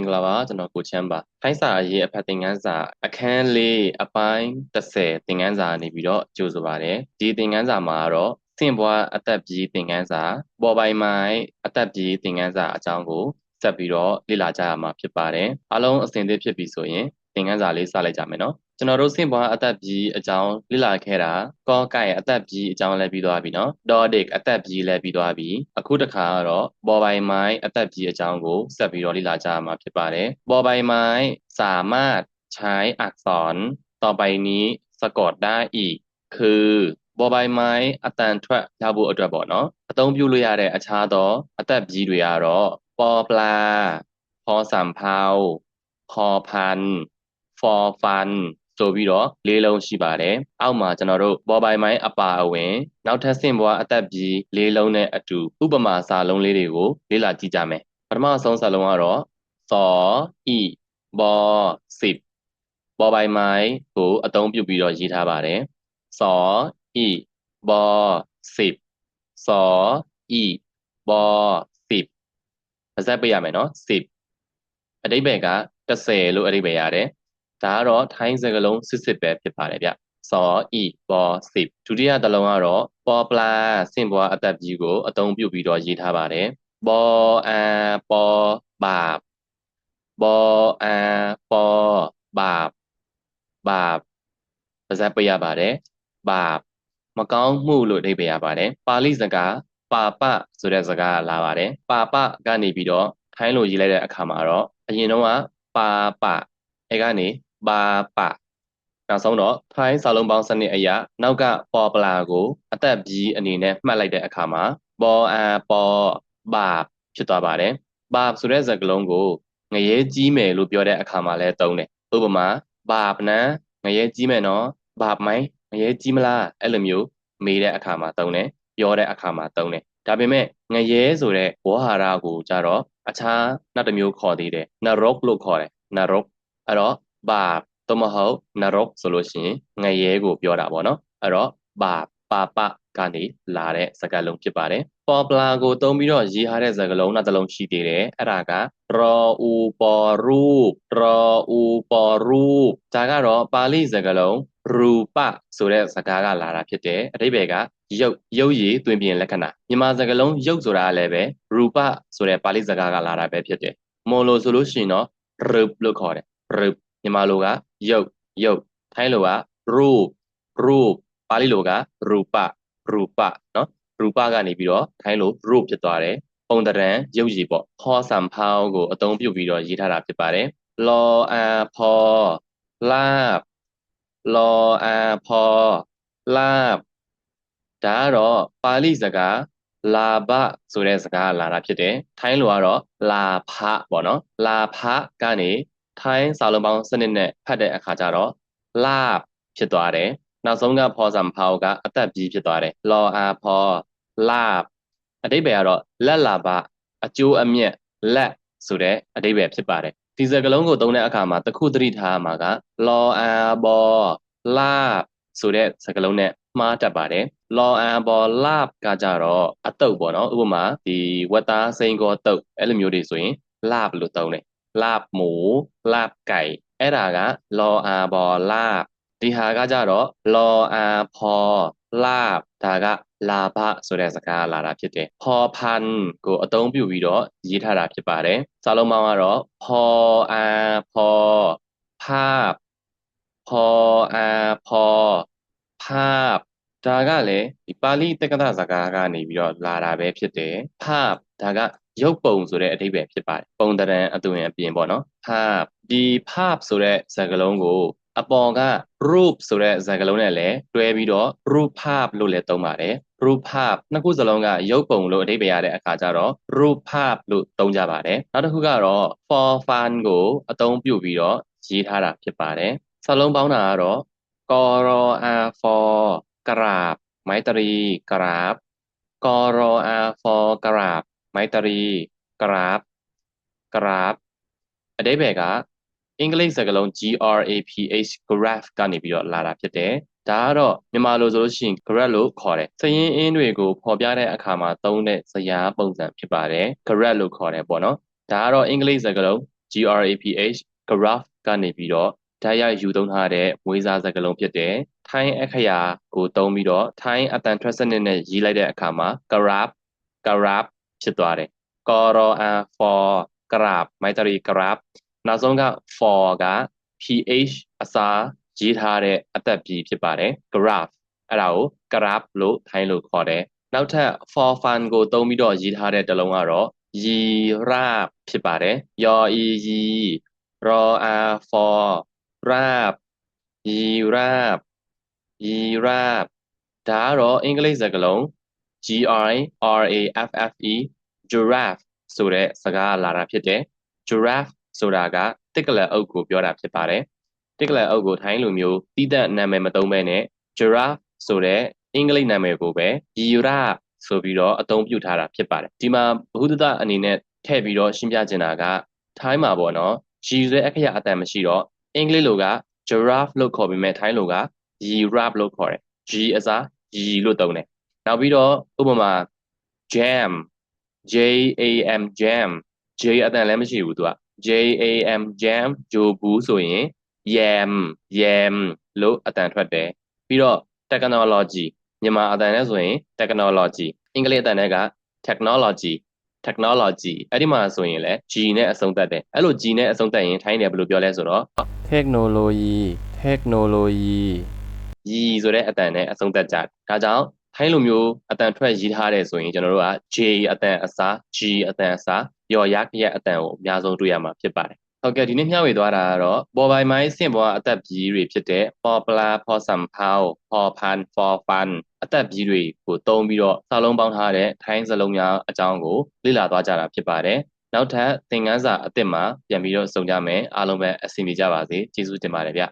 င်္ဂလာပါကျွန်တော်ကိုချမ်းပါထိုင်းစာရေးအဖတ်သင်ခန်းစာအခန်းလေးအပိုင်း30သင်ခန်းစာနေပြီးတော့ကြိုဆိုပါတယ်ဒီသင်ခန်းစာမှာတော့ဆင့်ပွားအသက်ကြီးသင်ခန်းစာပေါ်ပိုင်းမိုင်းအသက်ကြီးသင်ခန်းစာအကြောင်းကိုဆက်ပြီးတော့လေ့လာကြရမှာဖြစ်ပါတယ်အားလုံးအဆင်သင့်ဖြစ်ပြီဆိုရင်သင်ခန်းစာလေးစလိုက်ကြမယ်နော်ကျွန်တော်တို့ဆင့်ပွားအသက်ကြီးအကြောင်းလေ့လာခဲ့တာကောကိုင်အသက်ကြီးအကြောင်းလည်းပြီးသွားပြီနော်ဒေါ်ဒစ်အသက်ကြီးလည်းပြီးသွားပြီအခုတစ်ခါကတော့ပေါ်ပိုင်းမိုင်းအသက်ကြီးအကြောင်းကိုဆက်ပြီးတော့လေ့လာကြရမှာဖြစ်ပါတယ်ပေါ်ပိုင်းမိုင်းสามารถใช้อักษรต่อไปนี้สะกดได้อีกคือပေါ်ပိုင်းမိုင်းအတန်ထွက်ရဖို့အတွက်ပေါ့နော်အသုံးပြုလို့ရတဲ့အခြားသောအသက်ကြီးတွေကတော့ပေါ်ပလာพอสำเภาพอพันฟอฟันဆိုပြီးတော့လေးလုံးရှိပါတယ်အောက်မှာကျွန်တော်တို့ပေါ်ပိုင်းမိုင်းအပါအဝင်နောက်ထပ်ဆင့်ပွားအသက်ကြီးလေးလုံးနဲ့အတူဥပမာစာလုံးလေးတွေကိုလေ့လာကြည့်ကြမယ်ပထမဆုံးစာလုံးကတော့စောဤဘော10ပေါ်ပိုင်းမိုင်းကိုအသုံးပြုပြီးတော့ရေးထားပါတယ်စောဤဘော10စောဤဘော10ပါဇက်ပေးရမယ်နော်10အဓိပ္ပာယ်က30လို့အဓိပ္ပာယ်ရတယ်ဒါကတော့ထိုင်းစကားလုံးစစ်ပဲဖြစ်ပါတယ်ဗျစောဤဘော10ဒုတိယတစ်လုံးကတော့ပေါ်ပလာဆင့်ပွားအသက်ကြီးကိုအသုံးပြုပြီးတော့ရေးထားပါတယ်ဘောအာပေါ်ဘာဘောအာပေါ်ဘာဘာပါဇက်ပေးရပါတယ်ဘာမကောင်းမှုလို့အဓိပ္ပာယ်ရပါတယ်ပါဠိစကားပါပဆိုတဲ့စကားလာပါတယ်ပါပကနေပြီးတော့ထိုင်းလိုရေးလိုက်တဲ့အခါမှာတော့အရင်တော့ကပါပအဲကနေပါပနောက်ဆုံးတော့ထိုင်းစာလုံးပေါင်းစနစ်အရာနောက်ကပေါ်ပလာကိုအသက်ကြီးအနေနဲ့မှတ်လိုက်တဲ့အခါမှာပေါ်အာပေါ်ဘာဖြစ်သွားပါတယ်ဘာဆိုတဲ့စကားလုံးကိုငရဲကြီးမယ်လို့ပြောတဲ့အခါမှာလည်းသုံးတယ်ဥပမာဘာပနံငရဲကြီးမယ်နော်ဘာမိုင်းငရဲကြီးမလားအဲ့လိုမျိုးမေးတဲ့အခါမှာသုံးတယ်ပြောတဲ့အခါမှာသုံးတယ်ဒါပေမဲ့ငရဲဆိုတဲ့ဝေါဟာရကိုကြတော့အခြားနောက်တစ်မျိုးခေါ်သေးတယ်နရုတ်လို့ခေါ်တယ်နရုတ်အဲ့တော့ဘာသို့မဟုတ်နရုတ်ဆိုလို့ရှိရင်ငရဲကိုပြောတာပေါ့နော်အဲ့တော့ဘာပါပကနေလာတဲ့စကားလုံးဖြစ်ပါတယ်ပေါ်ပလာကိုသုံးပြီးတော့ရေးထားတဲ့စကားလုံးနောက်တစ်လုံးရှိသေးတယ်အဲ့ဒါကရောဥပေါ်รูปရောဥပေါ်รูปဒါကတော့ပါဠိစကားလုံးရူပဆိုတဲ့စကားကလာတာဖြစ်တယ်အဓိပ္ပာယ်ကရုပ်ရည်သွင်းပြင်လက္ခဏာမြန်မာစကားလုံးရုပ်ဆိုတာလည်းပဲရူပဆိုတဲ့ပါဠိစကားကလာတာပဲဖြစ်တယ်မော်လိုဆိုလို့ရှိရင်တော့ရူပလို့ခေါ်တယ်ရူပမြန်မာလိုကရုပ်ထိုင်းလိုကรูปပါဠိလိုကရူပနော်ရူပကနေပြီးတော့ထိုင်းလိုรูปဖြစ်သွားတယ်ပုံတရံရုပ်ရည်ပေါ့ဖောစံဖောင်းကိုအသုံးပြုပြီးတော့ရေးထားတာဖြစ်ပါတယ်လောအာဖောလာဘလောအာဖောလာဘဒါကတော့ပါဠိစကားလာဘဆိုတဲ့စကားလာတာဖြစ်တယ်ထိုင်းလိုကတော့လာဖပေါ့နော်လာဖကနေထိုင်းစာလုံးပေါင်းစနစ်နဲ့ဖတ်တဲ့အခါကျတော့လာဖြစ်သွားတယ်နောက်ဆုံးကဖောစံဖောင်းကအသက်ကြီးဖြစ်သွားတယ်လောအာဖောလာအဓိပ္ပာယ်ကတော့လက်လာဘအကျိုးအမြတ်လက်ဆိုတဲ့အဓိပ္ပာယ်ဖြစ်ပါတယ်ဒီစကားလုံးကိုသုံးတဲ့အခါမှာတခုသတိထားမှာကလောအာဘောလာဆိုတဲ့စကားလုံးနဲ့မှားတတ်ပါတယ်လောအာဘောလာကကြတော့အတုပ်ပေါ့နော်ဥပမာဒီဝက်သားစိန်ကောတုပ်အဲ့လိုမျိုးတွေဆိုရင်လာလို့သုံးတယ်လာหมูလာไก่အဲ့ဒါကလောအာဘောလာဒီဟာကကြတော့လောအာဖောလာဒါကလာဘဆိုတဲ့စကားလာတာဖြစ်တယ်ဖောพันကိုအသုံးပြုပြီးတော့ရေးထားတာဖြစ်ပါတယ်စာလုံးပေါင်းကတော့ဖောအာဖောภาพဖောအာဖောภาพဒါကလည်းဒီပါဠိတက္ကသစကားကနေပြီးတော့လာတာပဲဖြစ်တယ်ภาพဒါကရုပ်ပုံဆိုတဲ့အဓိပ္ပာယ်ဖြစ်ပါတယ်ပုံတရံအသွင်အပြင်ပေါ့နော်ภาพဒီภาพဆိုတဲ့စကားလုံးကိုအပေါ်က รูปဆိုတဲ့စကားလုံးနဲ့လည်းတွဲပြီးတော့ รูปภาพလို့လည်းသုံးပါတယ်รูปภาพနှစ်ခုစလုံးကရုပ်ပုံလို့အဓိပ္ပာယ်ရတဲ့အခါကျတော့ รูปภาพလို့သုံးကြပါတယ်နောက်တစ်ခုကတော့ for fun ကိုအသုံးပြုပြီးတော့ရေးထားတာဖြစ်ပါတယ်စာလုံးပေါင်းတာကတော့กรออา for กราบไมตรีกราบกรออา for กราบไมตรีกราบအဓိပ္ပာယ်ကအင်္ဂလိပ်စကားလုံး graph graph ကနေပြီးတော့လာတာဖြစ်တယ်ဒါကတော့မြန်မာလိုဆိုလို့ရှိရင် graph လို့ခေါ်တယ်စရင်းအင်းတွေကိုဖော်ပြတဲ့အခါမှာသုံးတဲ့ဇယားပုံစံဖြစ်ပါတယ် graph လို့ခေါ်တယ်ပေါ့နော်ဒါကတော့အင်္ဂလိပ်စကားလုံး graph graph ကနေပြီးတော့ဓာတ်ရိုက်ယူသုံးထားတဲ့မွေးစားစကားလုံးဖြစ်တယ်ထိုင်းအခရာကိုသုံးပြီးတော့ထိုင်းအတန်ထွက်စနစ်နဲ့ရေးလိုက်တဲ့အခါမှာ graph graph ဖြစ်သွားတယ် for graph မိုက်တရီ graph နောက်ဆုံးက for က ph အစားရေးထားတဲ့အသက်ပြည်ဖြစ်ပါတယ် graph အဲ့ဒါကို graph လို့ထိုင်းလို့ခေါ်တယ်နောက်ထပ် for fun ကိုသုံးပြီးတော့ရေးထားတဲ့တစ်လုံးကတော့ยีราฟဖြစ်ပါတယ်ยออียีรออา for ราบยีราฟยีราฟဒါကတော့အင်္ဂလိပ်စကားလုံး giraffe giraffe ဆိုတဲ့စကားလာတာဖြစ်တယ် giraffe ဆိုတာကတစ်ကလအုပ်ကိုပြောတာဖြစ်ပါတယ်တစ်ကလအုပ်ကိုထိုင်းလူမျိုးတီးသန့်နာမည်မသုံးဘဲနဲ့ giraffe ဆိုတဲ့အင်္ဂလိပ်နာမည်ကိုပဲยีราฟဆိုပြီးတော့အသုံးပြုထားတာဖြစ်ပါတယ်ဒီမှာဘ ഹു ဒတအနေနဲ့ထည့်ပြီးတော့ရှင်းပြချင်တာကထိုင်းမှာပေါ့နော်ရီဆွဲအခရာအတန်မရှိတော့အင်္ဂလိပ်လိုက giraffe လို့ခေါ်ပေမဲ့ထိုင်းလိုက giraffe လို့ခေါ်တယ် G အစား Y လို့သုံးတယ်နောက်ပြီးတော့ဥပမာ jam jam jam J အတန်လည်းမရှိဘူးသူက jam jam ဂျိုဘူးဆိုရင် yam yam လို့အတန်ထွက်တယ်ပြီးတော့ technology မြန်မာအတန်နဲ့ဆိုရင် technology အင်္ဂလိပ်အတန်နဲ့က technology အဲ့ဒီမှာဆိုရင်လည်း G နဲ့အဆုံးသတ်တယ်အဲ့လို G နဲ့အဆုံးသတ်ရင်ထိုင်းတယ်ဘယ်လိုပြောလဲဆိုတော့ technology technology ရီဆိုတဲ့အတန်နဲ့အဆုံးသတ်ကြတယ်ဒါကြောင့်ထိုင်းလိုမျိုးအတန်ထွက်ရေးထားတယ်ဆိုရင်ကျွန်တော်တို့က J အတန်အစား G အတန်အစားရော်ရခရက်အတန်ကိုအများဆုံးတွေ့ရမှာဖြစ်ပါတယ်ဟုတ်ကဲ့ဒီနေ့မျှဝေသွားတာကတော့ပေါ်ပိုင်မိုင်းစင့်ပွားအသက်ပြည်တွေဖြစ်တဲ့ popular for some pow for fun for fun အသက်ပြည်တွေကိုသုံးပြီးတော့စာလုံးပေါင်းထားတဲ့ထိုင်းစလုံးများအကြောင်းကိုလေ့လာသွားကြတာဖြစ်ပါတယ်နောက်ထပ်သင်ခန်းစာအသစ်မှာပြန်ပြီးတော့ဆုံကြမယ်အားလုံးပဲအဆင်ပြေကြပါစေကျေးဇူးတင်ပါတယ်ဗျ